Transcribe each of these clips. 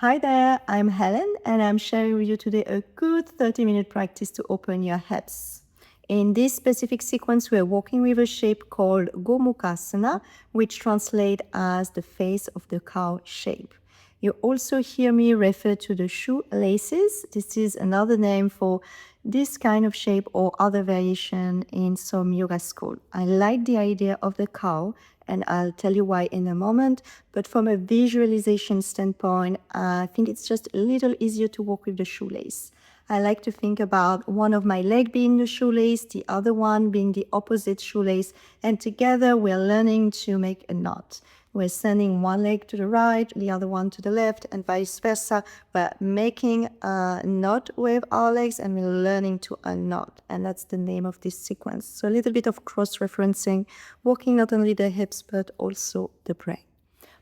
Hi there, I'm Helen and I'm sharing with you today a good 30-minute practice to open your hips. In this specific sequence, we're working with a shape called Gomukhasana, which translates as the face of the cow shape. You also hear me refer to the shoelaces. This is another name for this kind of shape or other variation in some yoga school. I like the idea of the cow, and I'll tell you why in a moment. But from a visualization standpoint, I think it's just a little easier to work with the shoelace. I like to think about one of my legs being the shoelace, the other one being the opposite shoelace, and together we're learning to make a knot. We're sending one leg to the right, the other one to the left, and vice versa. We're making a knot with our legs, and we're learning to unknot. And that's the name of this sequence. So a little bit of cross-referencing, working not only the hips, but also the brain.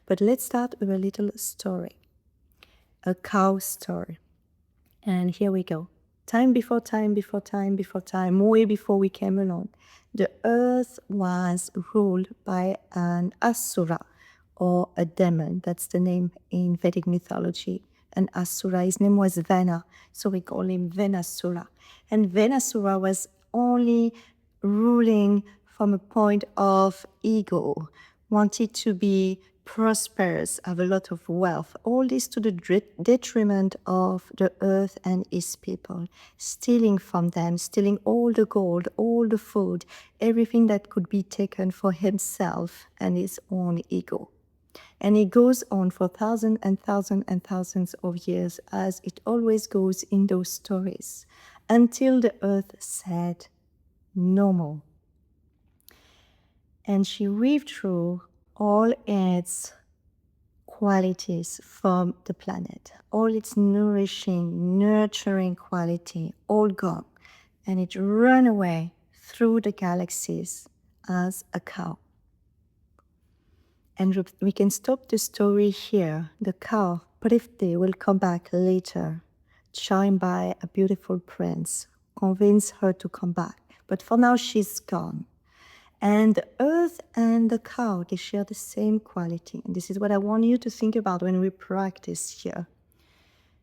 But let's start with a little story, a cow story. And here we go. Time before time before time before time, way before we came along, the earth was ruled by an asura, or a demon. That's the name in Vedic mythology. An asura, his name was Vena, so we call him Venasura. And Venasura was only ruling from a point of ego, wanted to be prosperous, have a lot of wealth, all this to the detriment of the earth and its people, stealing from them, stealing all the gold, all the food, everything that could be taken for himself and his own ego. And it goes on for thousands and thousands and thousands of years, as it always goes in those stories, until the earth said, no more. And she withdrew all its qualities from the planet, all its nourishing, nurturing quality, all gone. And it ran away through the galaxies as a cow. And we can stop the story here. The cow, Prifte, will come back later, charmed by a beautiful prince, convince her to come back. But for now, she's gone. And the earth and the cow, they share the same quality. And this is what I want you to think about when we practice here.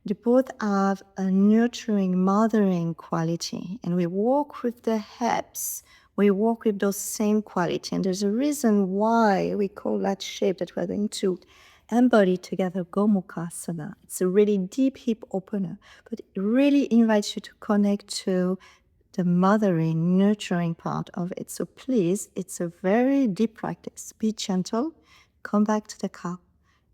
They both have a nurturing, mothering quality. And we walk with the hips. We walk with those same quality. And there's a reason why we call that shape that we're going to embody together Gomukhasana. It's a really deep hip opener, but it really invites you to connect to the mothering, nurturing part of it. So please, it's a very deep practice. Be gentle, come back to the cow.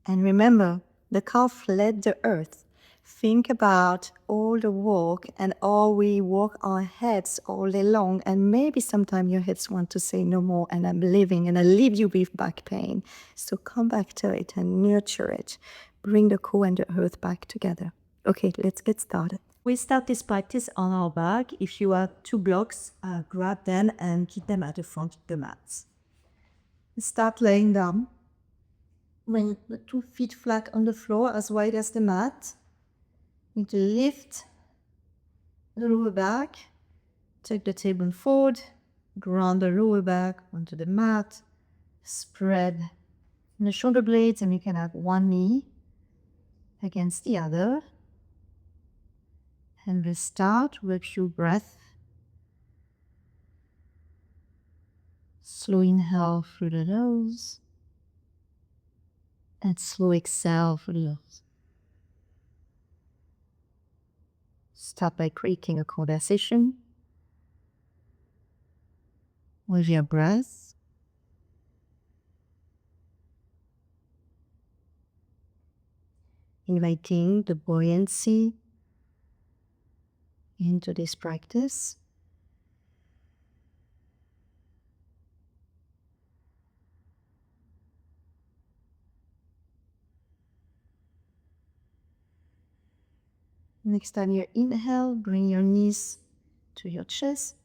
And remember, the cow fled the earth. Think about all the walk and all we walk our heads all day long. And maybe sometime your hips want to say no more and I'm leaving and I leave you with back pain. So come back to it and nurture it. Bring the cow and the earth back together. Okay, let's get started. We start this practice on our back. If you have 2 blocks, grab them and keep them at the front of the mat. Start laying down. Bring the 2 feet flat on the floor as wide as the mat. Need to lift the lower back. Take the tailbone forward. Ground the lower back onto the mat. Spread the shoulder blades, and you can have one knee against the other. And we'll start with a few breaths. Slow inhale through the nose and slow exhale through the nose. Start by creating a conversation with your breath. Inviting the buoyancy into this practice. Next time you inhale, bring your knees to your chest.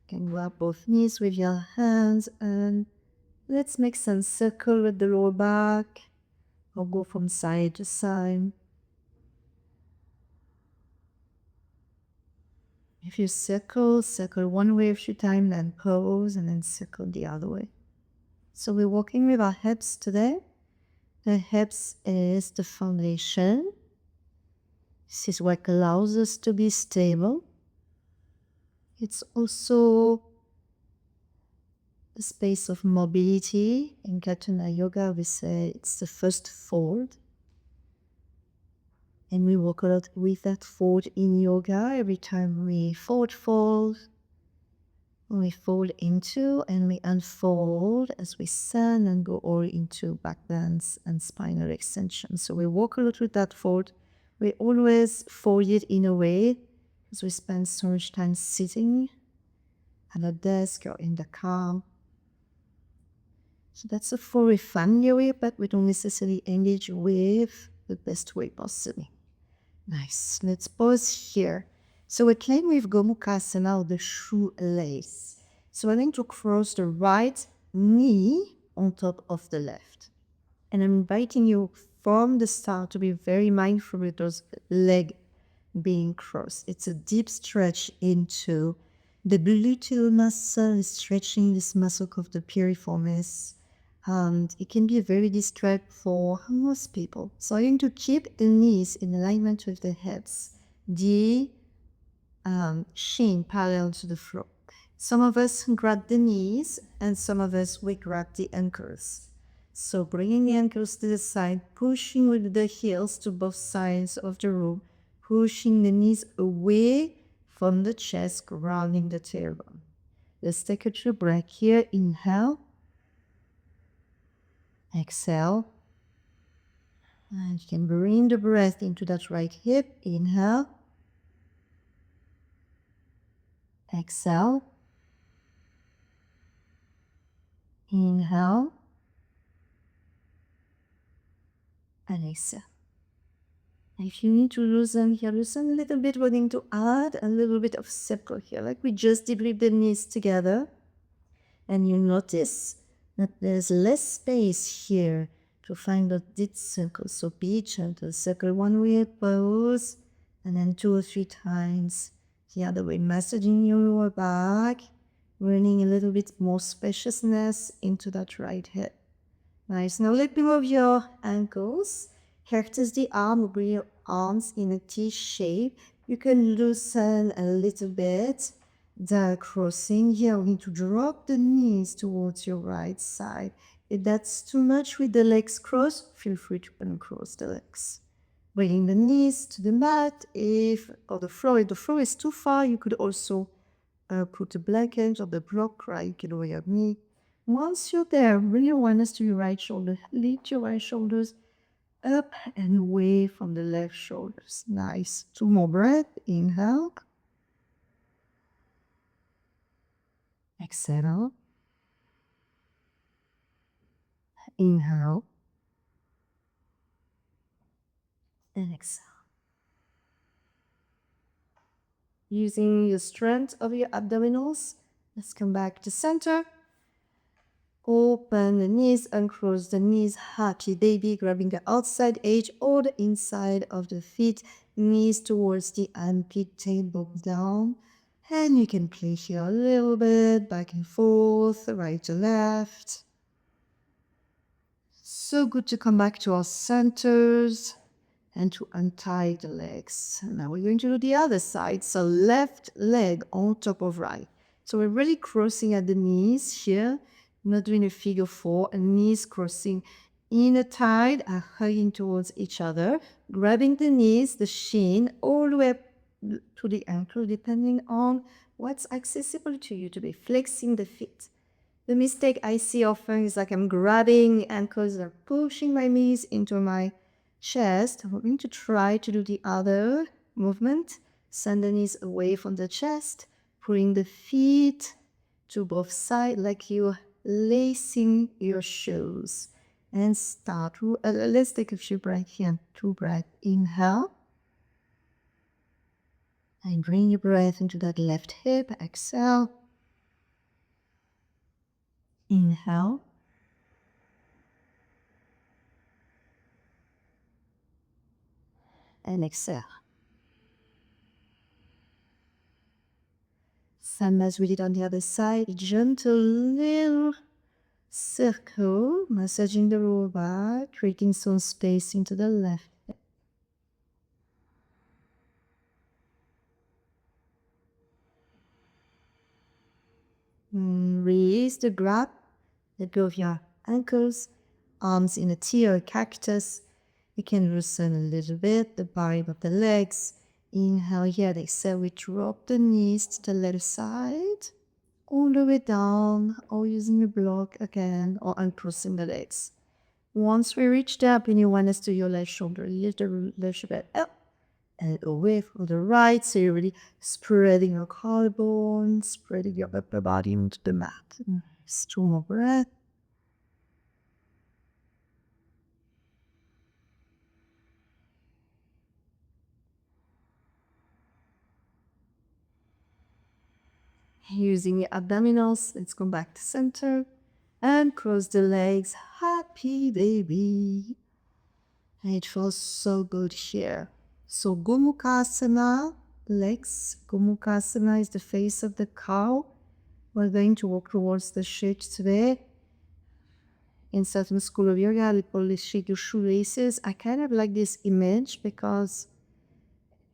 You can grab both knees with your hands and let's make some circle with the lower back or go from side to side. If you circle one way a few times, then pause and then circle the other way. So we're working with our hips today. The hips is the foundation. This is what allows us to be stable. It's also the space of mobility. In Katonah Yoga, we say it's the first fold. And we work a lot with that fold in yoga. Every time we fold, we fold into and we unfold as we stand and go all into back bends and spinal extension. So we work a lot with that fold. We always fold it in a way because we spend so much time sitting at a desk or in the car. So that's a very familiar way, but we don't necessarily engage with the best way possible. Nice. Let's pause here. So we're playing with Gomukhasana, or the shoelace. So we're going to cross the right knee on top of the left. And I'm inviting you from the start to be very mindful with those legs being crossed. It's a deep stretch into the gluteal muscle, is stretching this muscle called the piriformis. And it can be very distracting for most people. So I'm going to keep the knees in alignment with the hips, the shin parallel to the floor. Some of us grab the knees and some of us we grab the ankles. So bringing the ankles to the side, pushing with the heels to both sides of the room, pushing the knees away from the chest, grounding the tailbone. Let's take a true breath here. Inhale. Exhale. And you can bring the breath into that right hip. Inhale. Exhale. Inhale. And exhale. If you need to loosen here, loosen a little bit. We're going to add a little bit of circle here, like we just did with the knees together. And you notice that there's less space here to find a deep circle. So be gentle. Circle one way, pose, and then 2 or 3 times the other way. Massaging your lower back, bringing a little bit more spaciousness into that right hip. Nice. Now let me move your ankles. Here is the arm. Bring your arms in a T shape. You can loosen a little bit the crossing. Here we need to drop the knees towards your right side. If that's too much with the legs crossed, feel free to uncross the legs. Bringing the knees to the mat. If the floor is too far, you could also put a blanket or the block right below your knee. Once you're there, bring your awareness to your right shoulder. Lift your right shoulders up and away from the left shoulders. Nice. 2 more breaths. Inhale. Exhale. Inhale. And exhale. Using the strength of your abdominals, let's come back to center. Open the knees, uncross the knees, happy baby, grabbing the outside edge or the inside of the feet, knees towards the armpit, tailbone down. And you can play here a little bit, back and forth, right to left. So good to come back to our centers and to untie the legs. Now we're going to do the other side. So left leg on top of right. So we're really crossing at the knees here, not doing a figure 4, and knees crossing in a tide, are hugging towards each other, grabbing the knees, the shin, all the way up to the ankle, depending on what's accessible to you, to be flexing the feet. The mistake I see often is like I'm grabbing ankles and pushing my knees into my chest. We're going to try to do the other movement. Send the knees away from the chest, pulling the feet to both sides like you're lacing your shoes. And start. Let's take a few breaths here. 2 breaths. Inhale. And bring your breath into that left hip. Exhale. Inhale. And exhale. Same as we did on the other side. Gentle little Circle, massaging the lower back, creating some space into the left. Raise the grab, let go of your ankles, arms in a T or a cactus. You can loosen a little bit the body of the legs. Inhale here, exhale, we drop the knees to the left side, all the way down, or using the block again, or uncrossing the legs. Once we reach there, bring your awareness to your left shoulder, lift the left shoulder up and away from the right. So you're really spreading your collarbone, spreading your upper body into the mat. Nice. 2 more breath. Using your abdominals, let's go back to center and cross the legs. Happy baby. And it feels so good here. So Gomukhasana, legs. Gomukhasana is the face of the cow. We're going to walk towards the shape today. In certain school of yoga, they call this shape your shoelaces. I kind of like this image because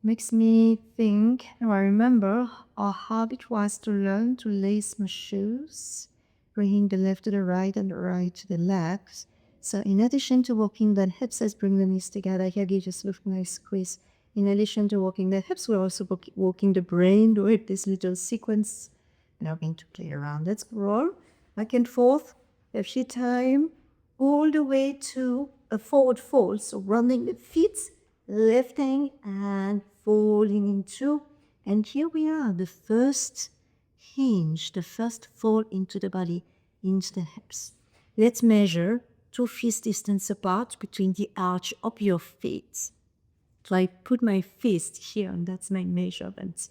it makes me think, and I remember how hard it was to learn to lace my shoes, bringing the left to the right and the right to the left. So in addition to walking the hips, let's bring the knees together. Here, give yourself a nice squeeze. In addition to walking the hips, we're also walking the brain with this little sequence. Now going to play around. Let's roll back and forth every time, all the way to a forward fold. So running the feet, lifting and folding into. And here we are, the first hinge, the first fold into the body, into the hips. Let's measure 2 feet distance apart between the arch of your feet. So I put my fist here, and that's my measurement.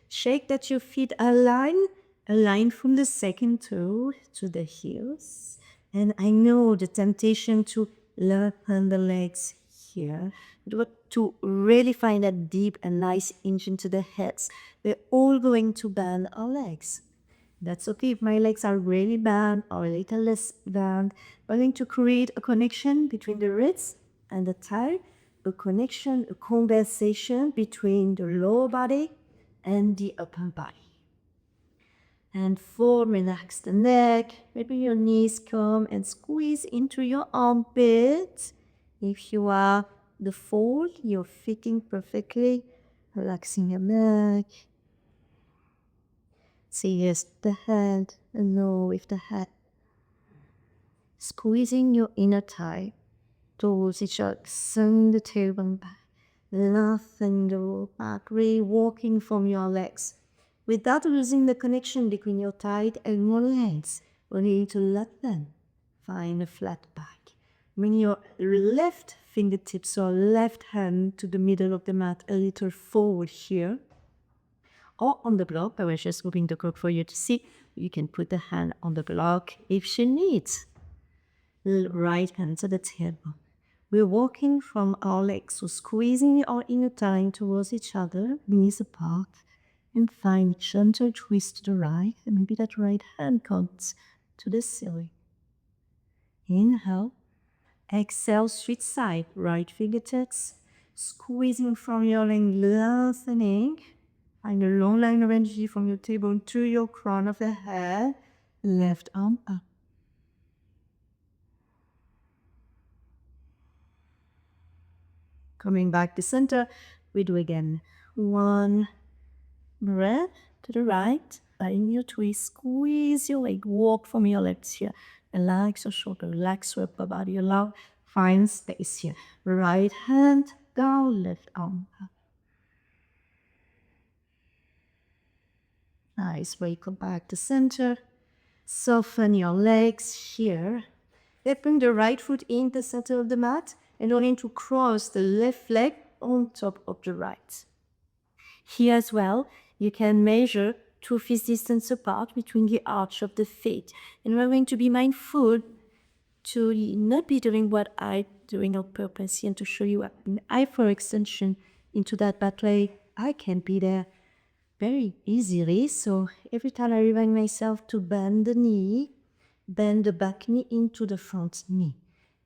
Shake that your feet align from the second toe to the heels. And I know the temptation to lengthen the legs here, but to really find that deep and nice inch into the hips. We're all going to bend our legs. That's okay if my legs are really bent or a little less bent. We're going to create a connection between the wrists and the thigh, a connection, a conversation between the lower body and the upper body. And 4, relax the neck. Maybe your knees come and squeeze into your armpit. If you are the fold, you're fitting perfectly, relaxing your neck. Say yes to the head and no with the head. Squeezing your inner thigh towards each other, send the tailbone back, lengthen the lower back, really walking from your legs. Without losing the connection between your thigh and your legs, we need to let them find a flat back. Bring your left fingertips or left hand to the middle of the mat, a little forward here. Or on the block, I was just moving the cork for you to see. You can put the hand on the block if you need. Right hand to the tailbone. We're walking from our legs, so squeezing our inner thigh towards each other, knees apart, and find a gentle twist to the right, and maybe that right hand comes to the ceiling. Inhale. Exhale, switch side, right fingertips, squeezing from your leg, lengthening. Find a long line of energy from your tailbone to your crown of the head. Left arm up. Coming back to center, we do again. 1 breath to the right. In your twist, squeeze your leg, walk from your legs here. Relax your shoulder, relax your upper body. Allow, find space here. Right hand down, left arm up. Nice, welcome back to center. Soften your legs here. Then bring the right foot in the center of the mat and only to cross the left leg on top of the right. Here as well, you can measure 2 feet distance apart between the arch of the feet. And we're going to be mindful to not be doing what I'm doing on purpose here and to show you an eye for extension into that back leg. I can be there very easily. So every time I remind myself to bend the knee Bend the back knee into the front knee.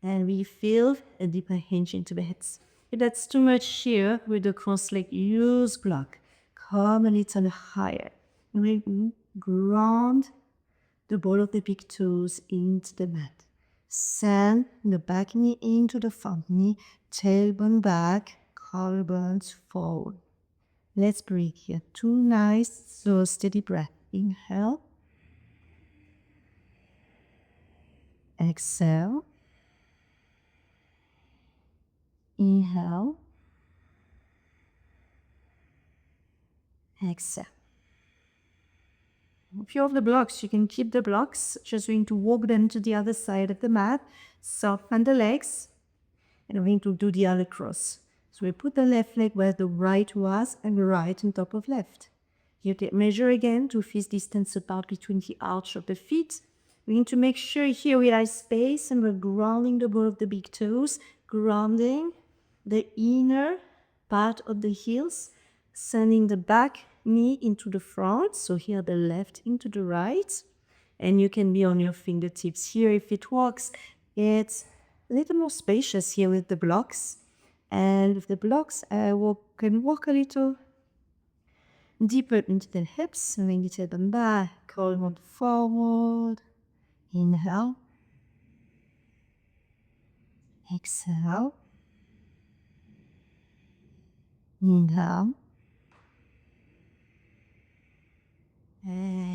And we feel a deeper hinge into the hips. If that's too much here with the cross leg, use block. Come a little higher. We ground the ball of the big toes into the mat. Send the back knee into the front knee, tailbone back, collarbones forward. Let's breathe here. 2 nice, slow, steady breath. Inhale. Exhale. Inhale. Exhale. If you have the blocks, you can keep the blocks. Just going to walk them to the other side of the mat. Soften the legs. And we're going to do the other cross. So we put the left leg where the right was and the right on top of left. You measure again 2 feet distance apart between the arch of the feet. We need to make sure here we have space and we're grounding the ball of the big toes, grounding the inner part of the heels, sending the back knee into the front. So here the left into the right. And you can be on your fingertips here if it works. It's a little more spacious here with the blocks. And with the blocks, I can walk a little deeper into the hips, bring the tailbone back, collarbone forward. Inhale. Exhale. Inhale.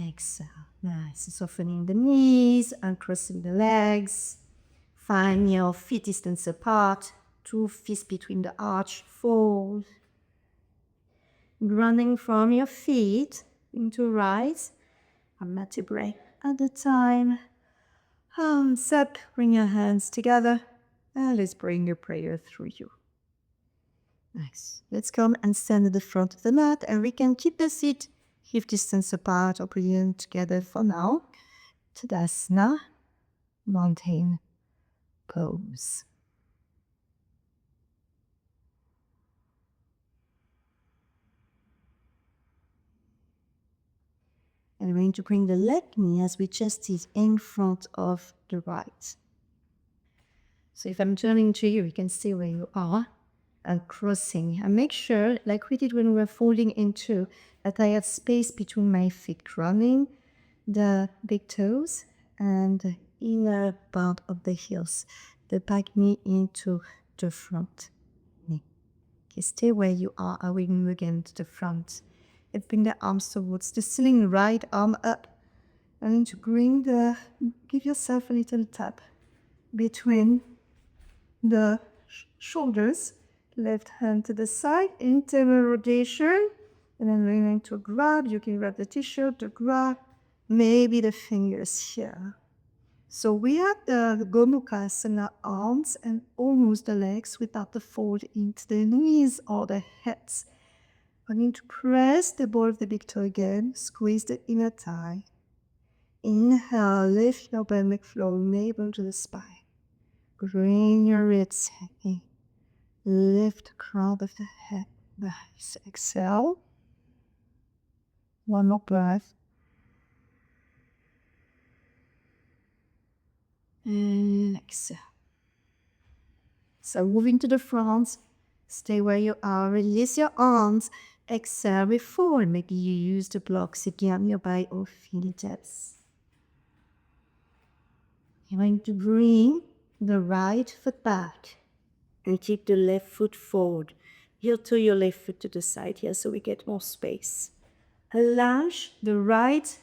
Exhale. Nice. Softening the knees, uncrossing the legs. Find your feet distance apart. 2 feet between the arch. Fold. Grounding from your feet into rise. A mat break at a time. Arms up. Bring your hands together. And let's bring your prayer through you. Nice. Let's come and stand at the front of the mat, and we can keep the seat hip distance apart or bring them together for now. Tadasana, mountain pose. And we're going to bring the left knee as we just did in front of the right. So if I'm turning to you, you can stay where you are and crossing. And make sure, like we did when we were folding into, that I have space between my feet, grounding the big toes and the inner part of the heels. The back knee into the front knee. Okay, stay where you are. I will move again to the front. And bring the arms towards the ceiling, right arm up. And to give yourself a little tap between the shoulders. Left hand to the side, internal rotation. And then we're going to grab. You can grab the t-shirt to grab maybe the fingers here. So we have the Gomukhasana arms and almost the legs without the fold into the knees or the hips. I'm going to press the ball of the big toe again, squeeze the inner thigh. Inhale, lift your pelvic floor, navel to the spine. Bring your ribs in. Lift the crown of the head. Nice. Exhale. One more breath. And exhale. So moving to the front. Stay where you are. Release your arms. Exhale, we fold. Maybe you use the blocks again nearby or fingertips. You're going to bring the right foot back and keep the left foot forward. Heel to your left foot to the side here so we get more space. Lunge the right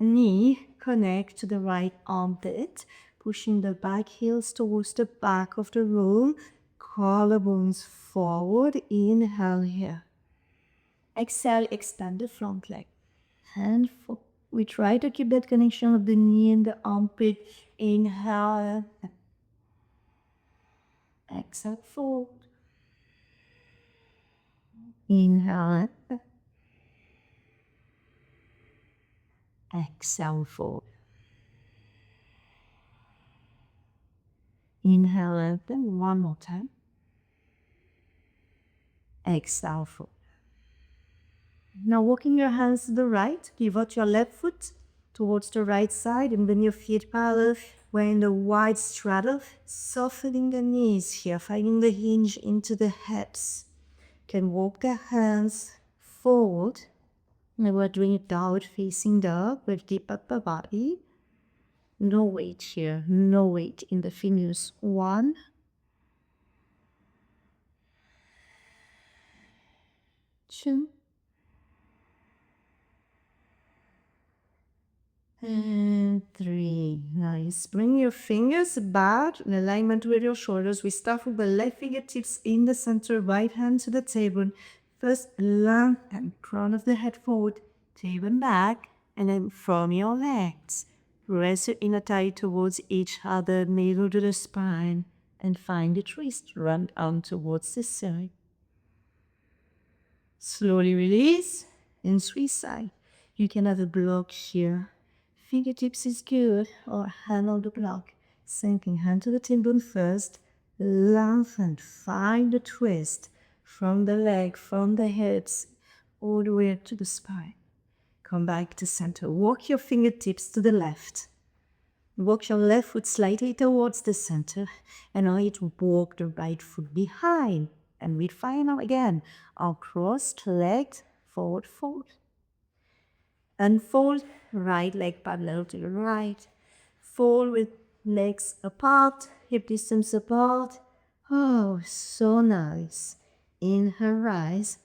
knee connect to the right armpit, pushing the back heels towards the back of the room. Collarbones forward. Inhale here. Exhale, extend the front leg. Hand forward. We try to keep that connection of the knee and the armpit. Inhale. Exhale, fold. Inhale. Exhale, fold. Inhale, lengthen. One more time. Exhale, fold. Now walking your hands to the right, pivot your left foot towards the right side, and bring your feet parallel. We're in the wide straddle, softening the knees here, finding the hinge into the hips. Can walk the hands forward. And we're doing it downward facing dog with deep upper body. No weight here, no weight in the fingers. 1, 2, and 3. Nice. Bring your fingers back in alignment with your shoulders. We start with the left fingertips in the center, right hand to the tailbone. First, length and crown of the head forward, tailbone back, and then from your legs. Press your inner thigh towards each other, navel to the spine, and find a twist. Run down towards the side. Slowly release and switch side. You can have a block here. Fingertips is good, or hand on the block. Sinking hand to the tailbone first. Lengthen, find the twist from the leg, from the hips, all the way to the spine. Come back to center. Walk your fingertips to the left. Walk your left foot slightly towards the center, and now you walk the right foot behind. And we final again. Our crossed legs, forward fold. Unfold, right leg parallel to the right. Fold with legs apart, hip distance apart. Oh, so nice. Inhale, rise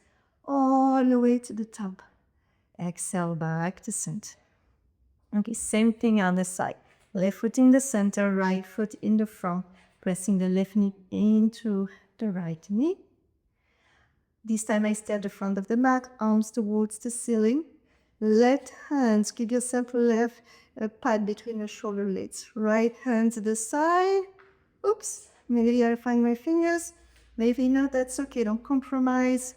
all the way to the top. Exhale, back to center. Okay, same thing on the side. Left foot in the center, right foot in the front. Pressing the left knee into the right knee. This time I stay at the front of the mat, arms towards the ceiling. Left hands, give yourself a pad between your shoulder blades. Right hand to the side. Oops, maybe I find my fingers. Maybe not, that's okay, don't compromise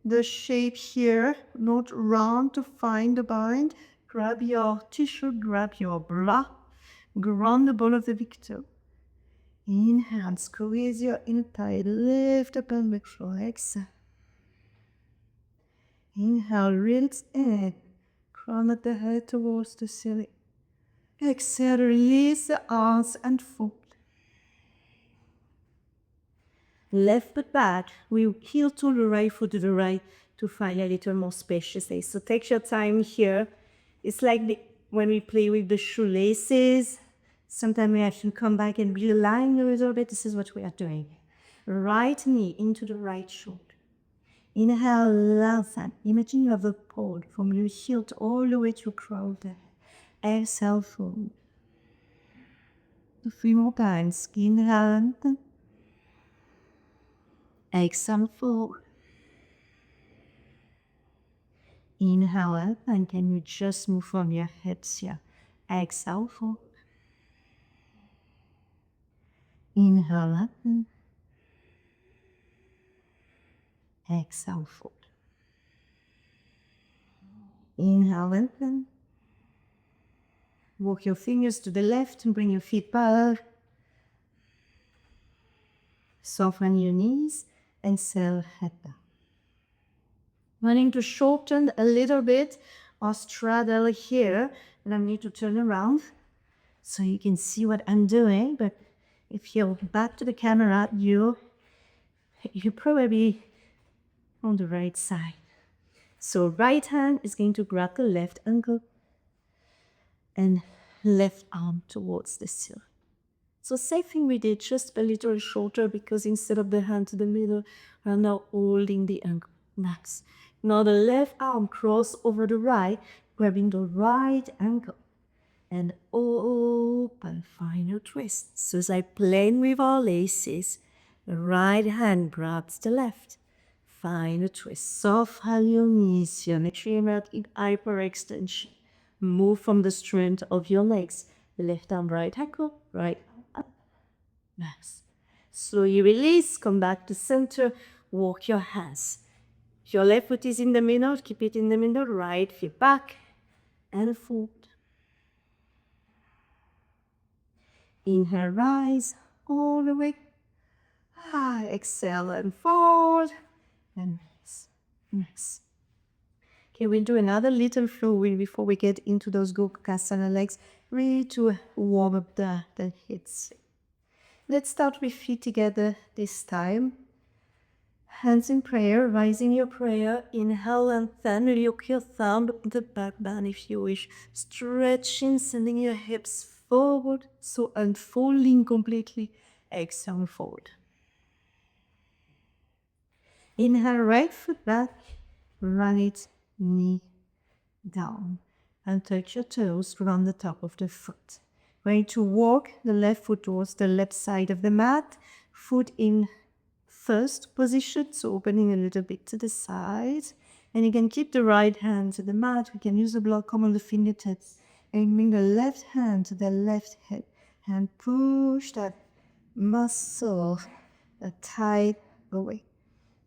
the shape here. Not round to find the bind. Grab your tissue, grab your bra. Ground the ball of the big toe. Inhale, squeeze your inner thigh, lift up and back for exhale. Inhale, rinse in. Crown of the head towards the ceiling. Exhale, release the arms and fold. Left foot back. We heel to the right, foot to the right to find a little more spaciousness. So take your time here. It's like when we play with the shoelaces. Sometimes we have to come back and realign a little bit. This is what we are doing. Right knee into the right shoulder. Inhale, lengthen. Imagine you have a pole from your heel all the way to crown. Exhale, fold. 3 more times. Inhale, lengthen. Exhale, fold. Inhale, lengthen. Can you just move from your hips here? Exhale, fold. Inhale, lengthen. Exhale, fold. Inhale, lengthen. Walk your fingers to the left and bring your feet parallel. Soften your knees and exhale, head down. Wanting to shorten a little bit or straddle here, and I need to turn around so you can see what I'm doing. But if you're back to the camera, you're probably on the right side. So right hand is going to grab the left ankle and left arm towards the ceiling. So same thing we did, just a little shorter because instead of the hand to the middle, we're now holding the ankle. Nice. Now the left arm cross over the right, grabbing the right ankle and open, final twist. So as I play with our laces, the right hand grabs the left. Final twist. Soften your knees here. Make sure you're not in hyperextension. Move from the strength of your legs. Left arm, right ankle, right arm up. Nice. Slowly release, come back to center, walk your hands. If your left foot is in the middle, keep it in the middle, right foot back and fold. Inhale, rise all the way. Exhale and fold. And nice. Nice. Okay, we'll do another little flow before we get into those Gomukhasana legs, really to warm up the hips. Let's start with feet together this time. Hands in prayer, rising your prayer. Inhale and then look your thumb on the back bend if you wish. Stretching, sending your hips forward, so unfolding completely. Exhale forward. Inhale, right foot back, right knee down. And touch your toes around the top of the foot. Going to walk the left foot towards the left side of the mat. Foot in first position, so opening a little bit to the side. And you can keep the right hand to the mat. We can use the block, come on the fingertips. And bring the left hand to the left hip. And push that muscle tight away.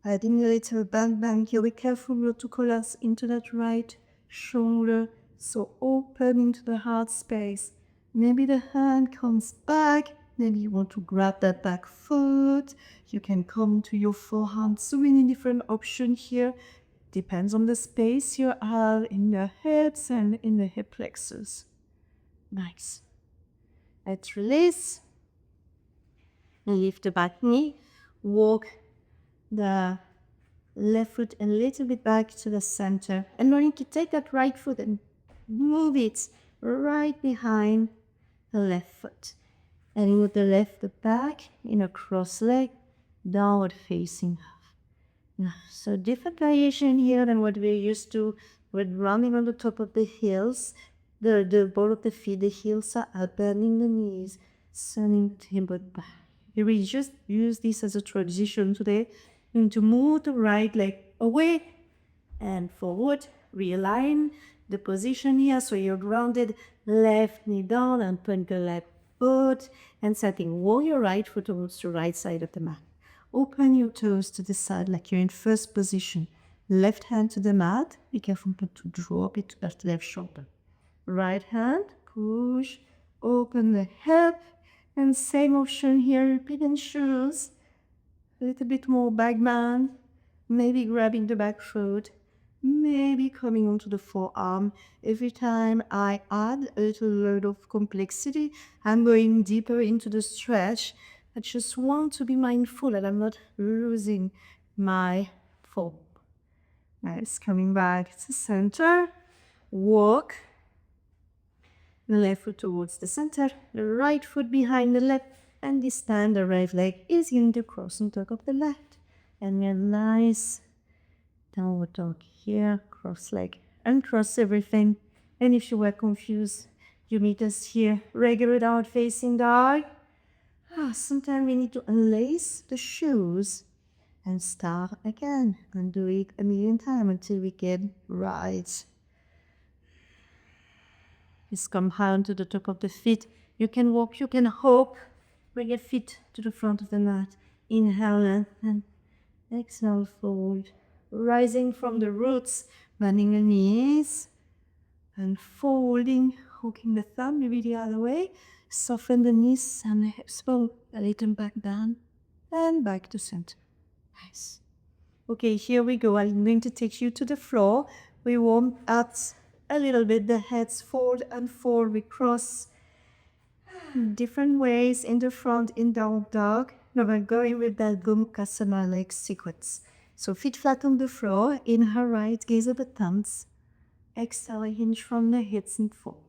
Adding a little bang here. Be careful not to collapse into that right shoulder. So open into the heart space. Maybe the hand comes back. Maybe you want to grab that back foot. You can come to your forehand. So many different options here. Depends on the space you have in the hips and in the hip flexors. Nice. Let's release. Lift the back knee. Walk the left foot a little bit back to the center. And learning to take that right foot and move it right behind the left foot. And with the left foot back in a cross leg, downward facing. So different variation here than what we're used to with running on the top of the heels. The ball of the feet, the heels are out, bending the knees, sending the timber back. We just use this as a transition today to move the right leg away and forward. Realign the position here so you're grounded. Left knee down and point the left foot and setting warrior right foot towards the right side of the mat. Open your toes to the side like you're in first position. Left hand to the mat. Be careful not to drop it to that left shoulder. Right hand, push, open the hip. And same motion here, repeat and choose. A little bit more back bend. Maybe grabbing the back foot. Maybe coming onto the forearm. Every time I add a little load of complexity, I'm going deeper into the stretch. I just want to be mindful that I'm not losing my form. Nice, coming back to center. Walk. The left foot towards the center, the right foot behind the left, and this time the right leg is going to cross on top of the left. And a nice downward dog here, cross leg, uncross everything. And if you were confused, you meet us here, regular downward facing dog. Sometimes we need to unlace the shoes and start again and do it a million times until we get right. Just come down to the top of the feet. You can walk, you can hop. Bring your feet to the front of the mat. Inhale and exhale forward. Rising from the roots, bending the knees and folding, hooking the thumb maybe the other way. Soften the knees and the hips both. Let them back down and back to center. Nice. Okay, here we go. I'm going to take you to the floor. We warm up a little bit, the heads forward and forward. We cross different ways in the front in downward dog. Now we're going with that Gomukhasana leg sequence. So feet flat on the floor, inhale right, gaze at the thumbs. Exhale, hinge from the hips and forward.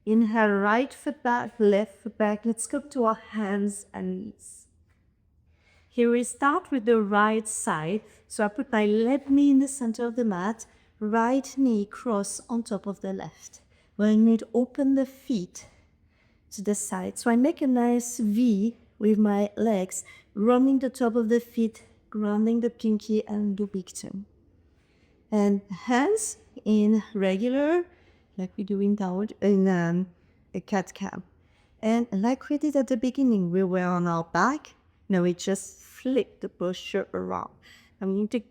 Inhale, right foot back, left foot back. Let's go to our hands and knees. Here we start with the right side. So I put my left knee in the center of the mat. Right knee cross on top of the left. We'll need to open the feet to the side. So I make a nice V with my legs, running the top of the feet, grounding the pinky and the big toe. And hands in regular, like we do in downward, in a cat-cow. And like we did at the beginning, we were on our back. Now we just flip the posture around. I'm going to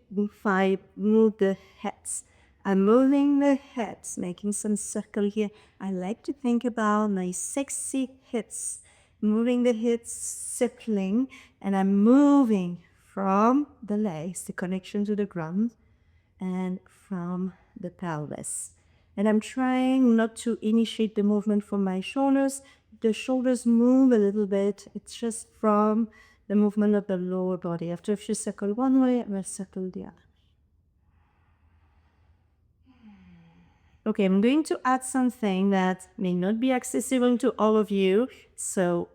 move the heads. I'm moving the heads, making some circle here. I like to think about my sexy hips, moving the hips, circling, and I'm moving from the legs, the connection to the ground, and from the pelvis. And I'm trying not to initiate the movement from my shoulders. The shoulders move a little bit. It's just from the movement of the lower body. After a few circles one way, I will circle the other. Okay, I'm going to add something that may not be accessible to all of you, so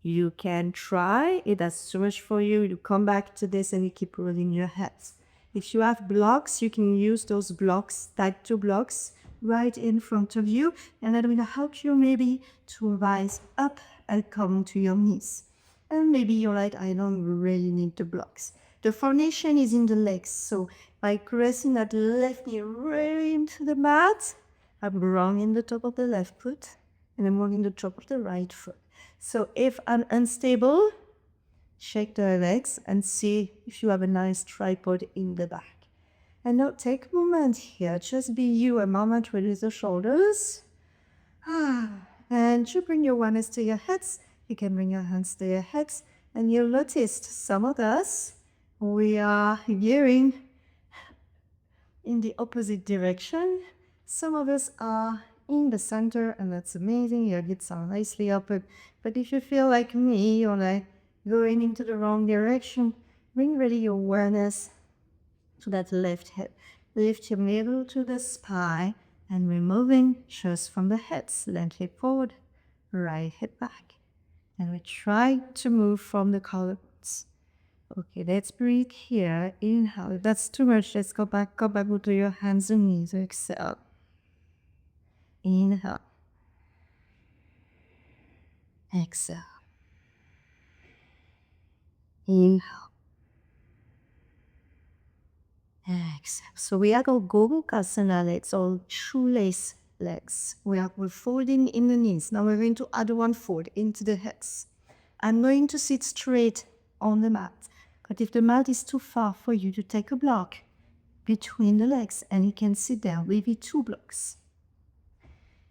you can try. It does too much for you. You come back to this and you keep rolling your heads. If you have blocks, you can use those blocks, type 2 blocks, right in front of you, and that will help you maybe to rise up and come to your knees. And maybe you're like, I don't really need the blocks. The foundation is in the legs, so by pressing that left knee really into the mat, I'm wronging the top of the left foot, and I'm wronging the top of the right foot. So if I'm unstable, shake the legs and see if you have a nice tripod in the back. And now take a moment here, just be you, a moment release the shoulders. And you bring your awareness to your heads. You can bring your hands to your heads. And you'll notice some of us, we are gearing in the opposite direction. Some of us are in the center, and that's amazing. Your hips are nicely open. But if you feel like me, you're like going into the wrong direction, bring really your awareness to that left hip. Lift your middle to the spine and we're moving just from the hips. Left hip forward, right hip back. And we try to move from the collarbones. Okay, let's breathe here. Inhale. If that's too much, let's go back to your hands and knees. Exhale. Inhale. Exhale. Inhale. Exhale. So we are called Gomukhasana legs or shoelace legs. We're folding in the knees. Now we're going to add one fold into the hips. I'm going to sit straight on the mat. But if the mat is too far for you, to take a block between the legs and you can sit there, maybe 2 blocks.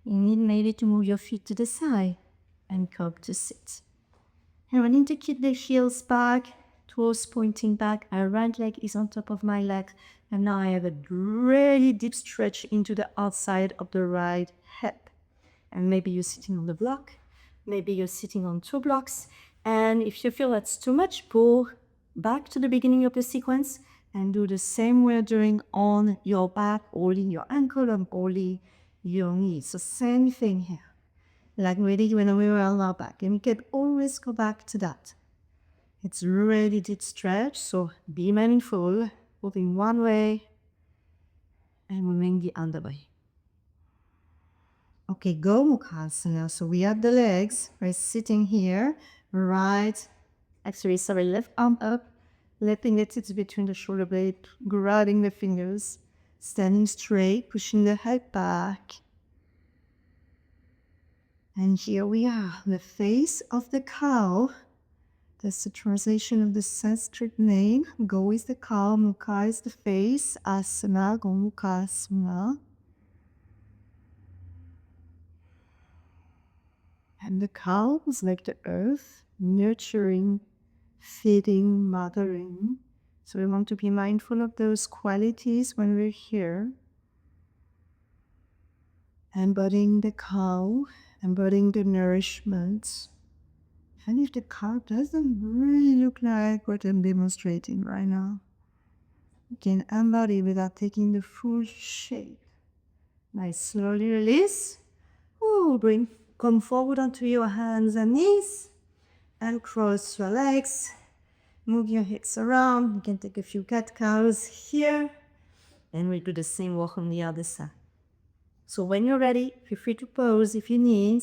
You need maybe to move your feet to the side and come to sit. And I need to keep the heels back, toes pointing back. My right leg is on top of my leg. And now I have a really deep stretch into the outside of the right hip. And maybe you're sitting on the block. Maybe you're sitting on 2 blocks. And if you feel that's too much, pull back to the beginning of the sequence and do the same we're doing on your back, holding your ankle and holding your knee. So same thing here. Like really when we were on our back. And we can always go back to that. It's really deep stretch, so be mindful, moving one way and moving the other way. Okay, Gomukhasana. So we have the legs. We're sitting here, left arm up, letting it sit between the shoulder blade, grabbing the fingers, standing straight, pushing the head back. And here we are, the face of the cow. That's the translation of the Sanskrit name. Go is the cow, Mukha is the face, Asana, Gomukhasana. And the cow is like the earth, nurturing, feeding, mothering. So we want to be mindful of those qualities when we're here. Embodying the cow, embodying the nourishment. And if the cow doesn't really look like what I'm demonstrating right now, you can embody without taking the full shape. Nice, slowly release. Come forward onto your hands and knees and cross your legs. Move your hips around. You can take a few cat-cows here. And we'll do the same walk on the other side. So when you're ready, feel free to pause if you need.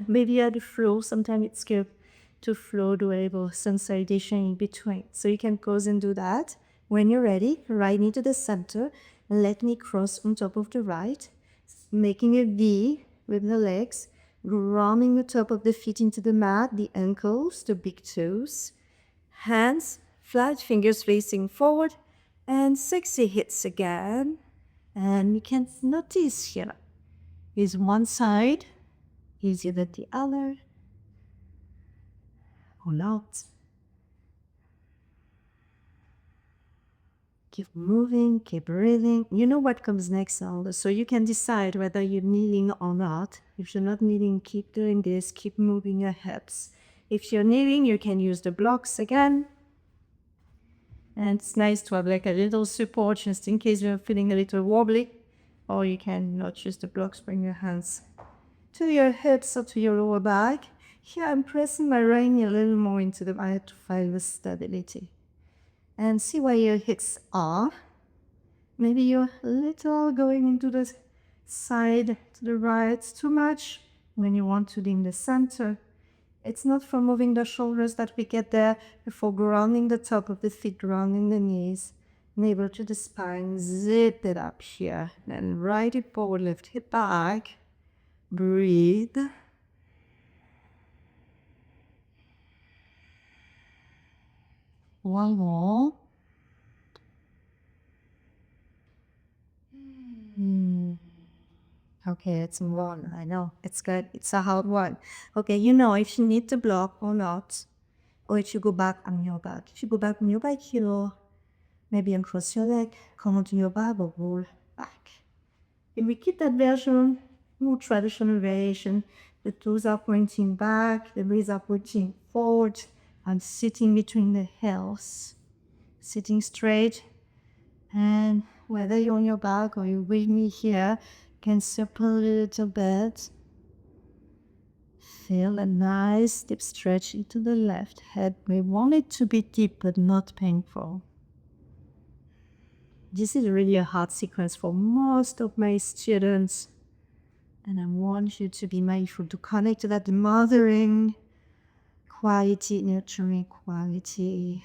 Maybe at the floor, sometimes it's good to flow the wave or some salutation in between. So you can pause and do that. When you're ready, right knee to the center. Let me cross on top of the right, making a V with the legs, grounding the top of the feet into the mat, the ankles, the big toes. Hands flat, fingers facing forward, and sexy hits again. And you can notice here is one side easier than the other. Pull out. Keep moving, keep breathing. You know what comes next, so you can decide whether you're kneeling or not. If you're not kneeling, keep doing this, keep moving your hips. If you're kneeling, you can use the blocks again. And it's nice to have like a little support just in case you're feeling a little wobbly. Or you can not use the blocks, bring your hands to your hips or to your lower back. Here I'm pressing my right knee a little more into the mat to find the stability. And see where your hips are. Maybe you're a little going into the side to the right too much when you want to be in the center. It's not for moving the shoulders that we get there, but for grounding the top of the feet, grounding the knees, navel to the spine, zip it up here. Then right hip forward, lift hip back. Breathe. One more. Okay, let's move on. I know, it's good. It's a hard one. Okay, you know if you need to block or not, or if you go back on your back. If you go back on your back, you maybe uncross your leg, come onto your back or roll back. If we keep that version, more traditional variation, the toes are pointing back, the knees are pointing forward, and sitting between the heels, sitting straight. And whether you're on your back or you're with me here, can circle a little bit. Feel a nice deep stretch into the left head. We want it to be deep but not painful. This is really a hard sequence for most of my students. And I want you to be mindful to connect to that mothering quality, nurturing quality.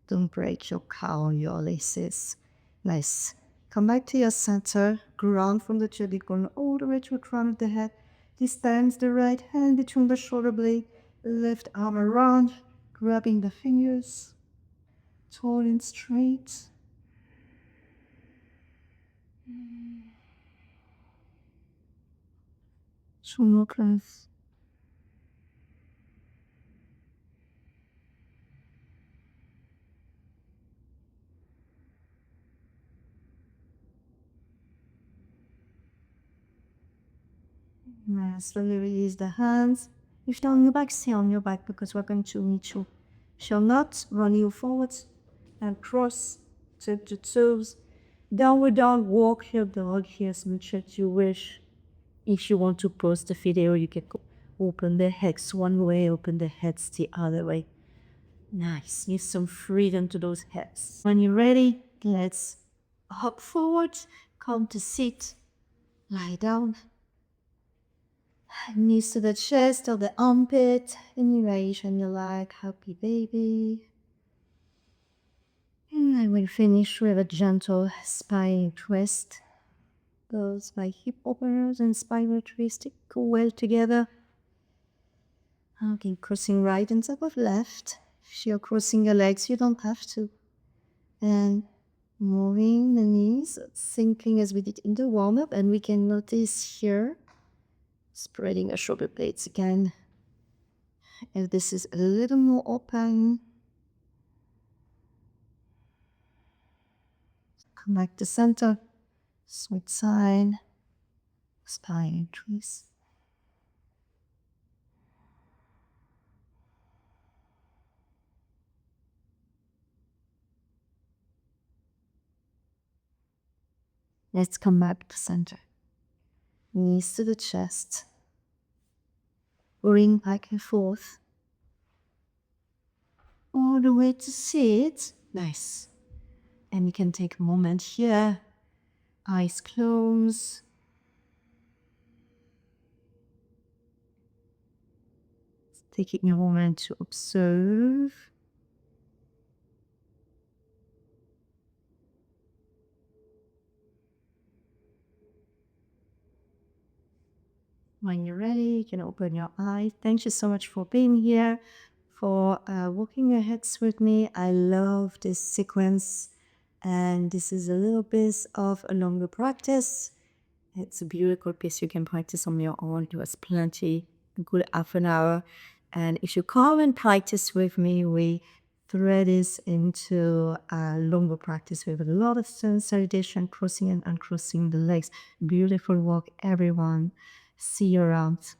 Don't break your cow, your laces. Nice. Come back to your center. Ground from the cervical all the way to the crown of the head. Distance the right hand between the shoulder blade. Left arm around, grabbing the fingers. Tall and straight. Two more breaths. Now slowly release the hands. If you're on your back, stay on your back because we're going to meet you. Shall not run you forwards and cross, tip the toes. Downward dog, walk your dog here as much as you wish. If you want to pause the video, you can open the hips one way, open the heads the other way. Nice, give some freedom to those hips. When you're ready, let's hop forward, come to sit, lie down. Knees to the chest or the armpit, any variation you like, happy baby. And I will finish with a gentle spine twist. Those my hip openers and spinal twist go well together. Okay, crossing right on top of left. If you're crossing your legs, you don't have to. And moving the knees, sinking as we did in the warm-up, and we can notice here, spreading our shoulder blades again. If this is a little more open, come back to center, switch side, spine twist. Let's come back to center. Knees to the chest, rolling back and forth, all the way to sit. Nice. And you can take a moment here, eyes closed. Taking a moment to observe. When you're ready, you can open your eyes. Thank you so much for being here, for walking your heads with me. I love this sequence, and this is a little bit of a longer practice. It's a beautiful piece you can practice on your own. It was plenty, a good half an hour. And if you come and practice with me, we thread this into a longer practice with a lot of salutation, crossing and uncrossing the legs. Beautiful walk, everyone. See you around.